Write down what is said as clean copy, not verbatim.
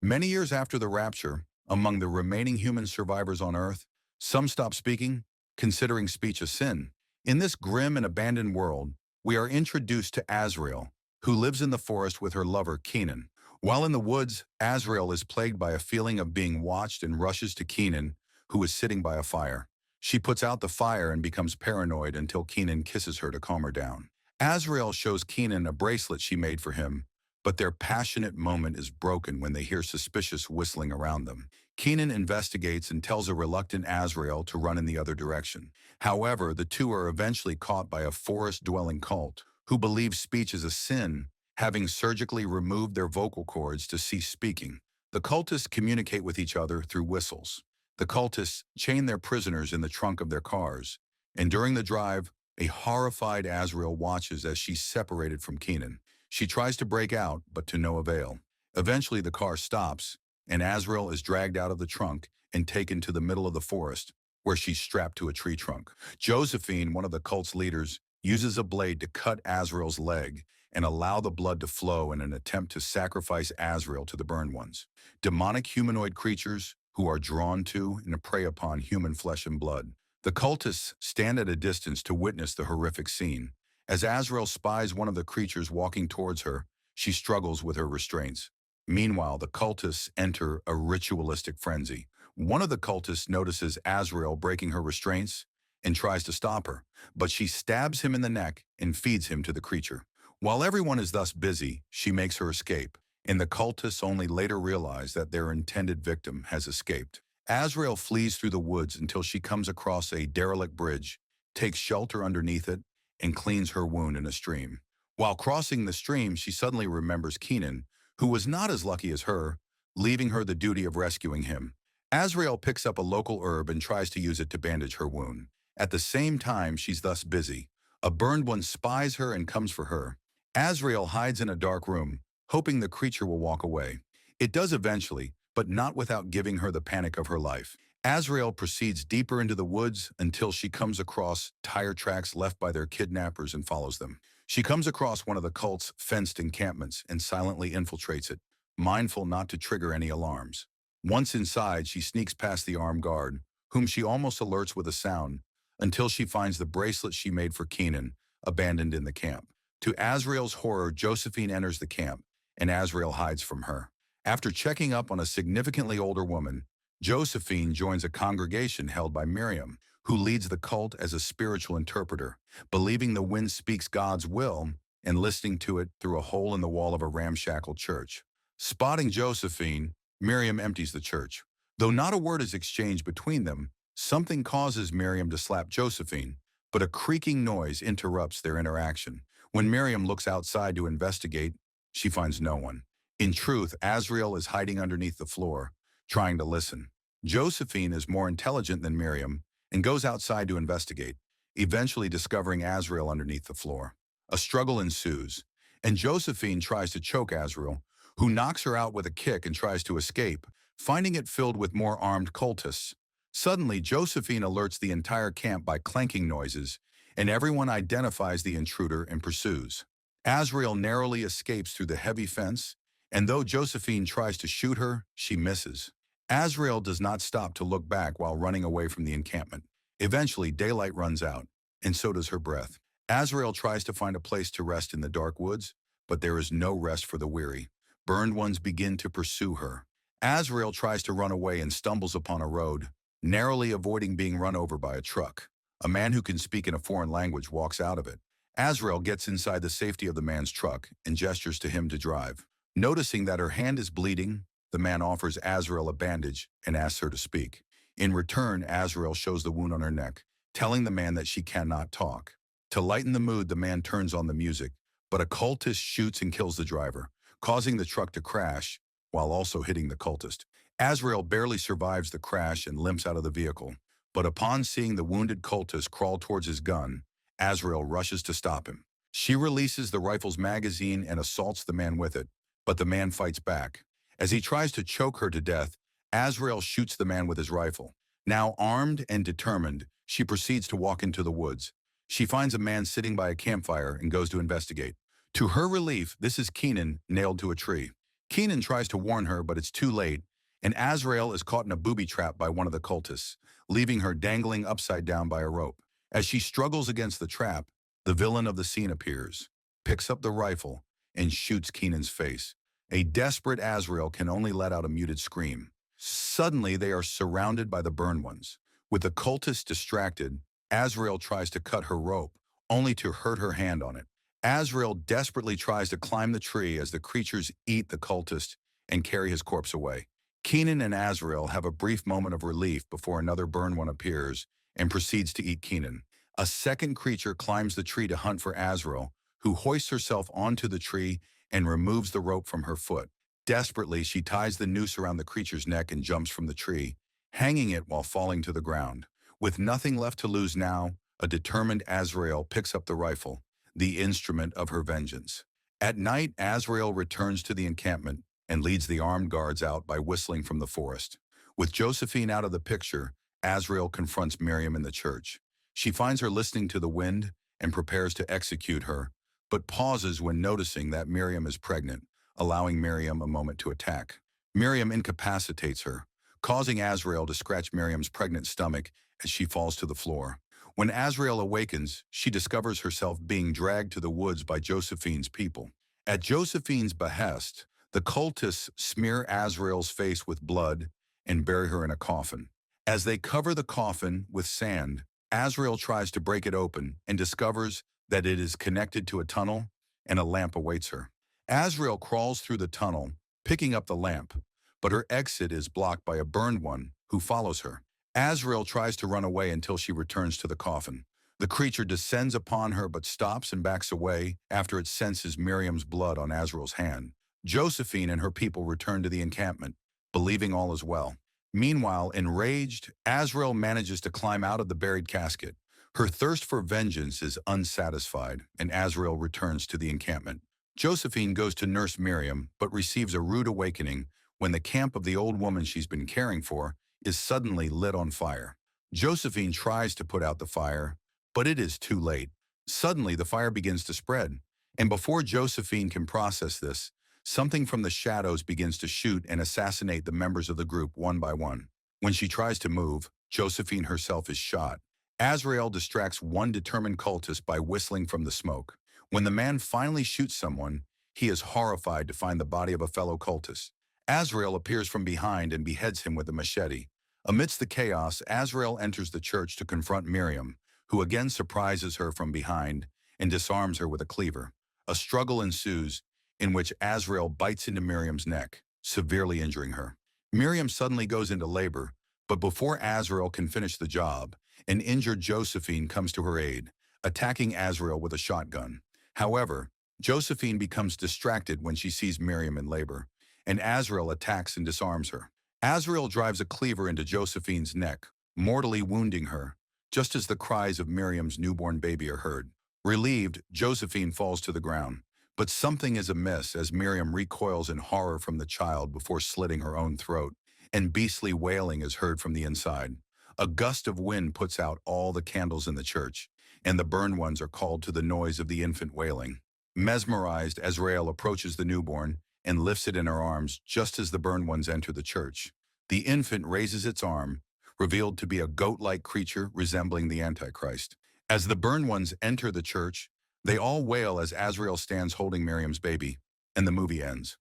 Many years after the rapture, among the remaining human survivors on Earth, some stop speaking, considering speech a sin. In this grim and abandoned world, we are introduced to Azrael, who lives in the forest with her lover, Kenan. While in the woods, Azrael is plagued by a feeling of being watched and rushes to Kenan, who is sitting by a fire. She puts out the fire and becomes paranoid until Kenan kisses her to calm her down. Azrael shows Kenan a bracelet she made for him, but their passionate moment is broken when they hear suspicious whistling around them. Kenan investigates and tells a reluctant Azrael to run in the other direction. However, the two are eventually caught by a forest-dwelling cult, who believes speech is a sin, having surgically removed their vocal cords to cease speaking. The cultists communicate with each other through whistles. The cultists chain their prisoners in the trunk of their cars, and during the drive, a horrified Azrael watches as she's separated from Kenan. She tries to break out, but to no avail. Eventually, the car stops, and Azrael is dragged out of the trunk and taken to the middle of the forest, where she's strapped to a tree trunk. Josephine, one of the cult's leaders, uses a blade to cut Azrael's leg and allow the blood to flow in an attempt to sacrifice Azrael to the burned ones. Demonic humanoid creatures who are drawn to and prey upon human flesh and blood. The cultists stand at a distance to witness the horrific scene. As Azrael spies one of the creatures walking towards her, she struggles with her restraints. Meanwhile, the cultists enter a ritualistic frenzy. One of the cultists notices Azrael breaking her restraints and tries to stop her, but she stabs him in the neck and feeds him to the creature. While everyone is thus busy, she makes her escape, and the cultists only later realize that their intended victim has escaped. Azrael flees through the woods until she comes across a derelict bridge, takes shelter underneath it, and cleans her wound in a stream. While crossing the stream, she suddenly remembers Kenan, who was not as lucky as her, leaving her the duty of rescuing him. Azrael picks up a local herb and tries to use it to bandage her wound. At the same time she's thus busy, a burned one spies her and comes for her. Azrael hides in a dark room, hoping the creature will walk away. It does eventually, but not without giving her the panic of her life. Azrael proceeds deeper into the woods until she comes across tire tracks left by their kidnappers and follows them. She comes across one of the cult's fenced encampments and silently infiltrates it, mindful not to trigger any alarms. Once inside, she sneaks past the armed guard, whom she almost alerts with a sound, until she finds the bracelet she made for Kenan, abandoned in the camp. To Azrael's horror, Josephine enters the camp, and Azrael hides from her. After checking up on a significantly older woman, Josephine joins a congregation held by Miriam, who leads the cult as a spiritual interpreter, believing the wind speaks God's will and listening to it through a hole in the wall of a ramshackle church. Spotting Josephine, Miriam empties the church. Though not a word is exchanged between them, something causes Miriam to slap Josephine, but a creaking noise interrupts their interaction. When Miriam looks outside to investigate, she finds no one. In truth, Azrael is hiding underneath the floor, trying to listen. Josephine is more intelligent than Miriam and goes outside to investigate, eventually discovering Azrael underneath the floor. A struggle ensues, and Josephine tries to choke Azrael, who knocks her out with a kick and tries to escape, finding it filled with more armed cultists. Suddenly, Josephine alerts the entire camp by clanking noises, and everyone identifies the intruder and pursues. Azrael narrowly escapes through the heavy fence, and though Josephine tries to shoot her, she misses. Azrael does not stop to look back while running away from the encampment. Eventually, daylight runs out, and so does her breath. Azrael tries to find a place to rest in the dark woods, but there is no rest for the weary. Burned ones begin to pursue her. Azrael tries to run away and stumbles upon a road, narrowly avoiding being run over by a truck. A man who can speak in a foreign language walks out of it. Azrael gets inside the safety of the man's truck and gestures to him to drive. Noticing that her hand is bleeding, the man offers Azrael a bandage and asks her to speak. In return, Azrael shows the wound on her neck, telling the man that she cannot talk. To lighten the mood, the man turns on the music, but a cultist shoots and kills the driver, causing the truck to crash while also hitting the cultist. Azrael barely survives the crash and limps out of the vehicle, but upon seeing the wounded cultist crawl towards his gun, Azrael rushes to stop him. She releases the rifle's magazine and assaults the man with it, but the man fights back. As he tries to choke her to death, Azrael shoots the man with his rifle. Now armed and determined, she proceeds to walk into the woods. She finds a man sitting by a campfire and goes to investigate. To her relief, this is Kenan nailed to a tree. Keenan tries to warn her, but it's too late, and Azrael is caught in a booby trap by one of the cultists, leaving her dangling upside down by a rope. As she struggles against the trap, the villain of the scene appears, picks up the rifle, and shoots Keenan's face. A desperate Azrael can only let out a muted scream. Suddenly, they are surrounded by the burned ones. With the cultist distracted, Azrael tries to cut her rope, only to hurt her hand on it. Azrael desperately tries to climb the tree as the creatures eat the cultist and carry his corpse away. Keenan and Azrael have a brief moment of relief before another burned one appears and proceeds to eat Keenan. A second creature climbs the tree to hunt for Azrael, who hoists herself onto the tree and removes the rope from her foot. Desperately, she ties the noose around the creature's neck and jumps from the tree, hanging it while falling to the ground. With nothing left to lose now, a determined Azrael picks up the rifle, the instrument of her vengeance. At night, Azrael returns to the encampment and leads the armed guards out by whistling from the forest. With Josephine out of the picture, Azrael confronts Miriam in the church. She finds her listening to the wind and prepares to execute her, but pauses when noticing that Miriam is pregnant, allowing Miriam a moment to attack. Miriam incapacitates her, causing Azrael to scratch Miriam's pregnant stomach as she falls to the floor. When Azrael awakens, she discovers herself being dragged to the woods by Josephine's people. At Josephine's behest, the cultists smear Azrael's face with blood and bury her in a coffin. As they cover the coffin with sand, Azrael tries to break it open and discovers that it is connected to a tunnel and a lamp awaits her. Azrael crawls through the tunnel, picking up the lamp, but her exit is blocked by a burned one who follows her. Azrael tries to run away until she returns to the coffin. The creature descends upon her but stops and backs away after it senses Miriam's blood on Azrael's hand. Josephine and her people return to the encampment, believing all is well. Meanwhile, enraged, Azrael manages to climb out of the buried casket. Her thirst for vengeance is unsatisfied, and Azrael returns to the encampment. Josephine goes to nurse Miriam, but receives a rude awakening when the camp of the old woman she's been caring for is suddenly lit on fire. Josephine tries to put out the fire, but it is too late. Suddenly, the fire begins to spread, and before Josephine can process this, something from the shadows begins to shoot and assassinate the members of the group one by one. When she tries to move, Josephine herself is shot. Azrael distracts one determined cultist by whistling from the smoke. When the man finally shoots someone, he is horrified to find the body of a fellow cultist. Azrael appears from behind and beheads him with a machete. Amidst the chaos, Azrael enters the church to confront Miriam, who again surprises her from behind and disarms her with a cleaver. A struggle ensues, in which Azrael bites into Miriam's neck, severely injuring her. Miriam suddenly goes into labor, but before Azrael can finish the job, an injured Josephine comes to her aid, attacking Azrael with a shotgun. However, Josephine becomes distracted when she sees Miriam in labor, and Azrael attacks and disarms her. Azrael drives a cleaver into Josephine's neck, mortally wounding her, just as the cries of Miriam's newborn baby are heard. Relieved, Josephine falls to the ground. But something is amiss as Miriam recoils in horror from the child before slitting her own throat, and beastly wailing is heard from the inside. A gust of wind puts out all the candles in the church, and the burned ones are called to the noise of the infant wailing. Mesmerized, Azrael approaches the newborn and lifts it in her arms just as the burned ones enter the church. The infant raises its arm, revealed to be a goat-like creature resembling the Antichrist. As the burned ones enter the church, they all wail as Azrael stands holding Miriam's baby, and the movie ends.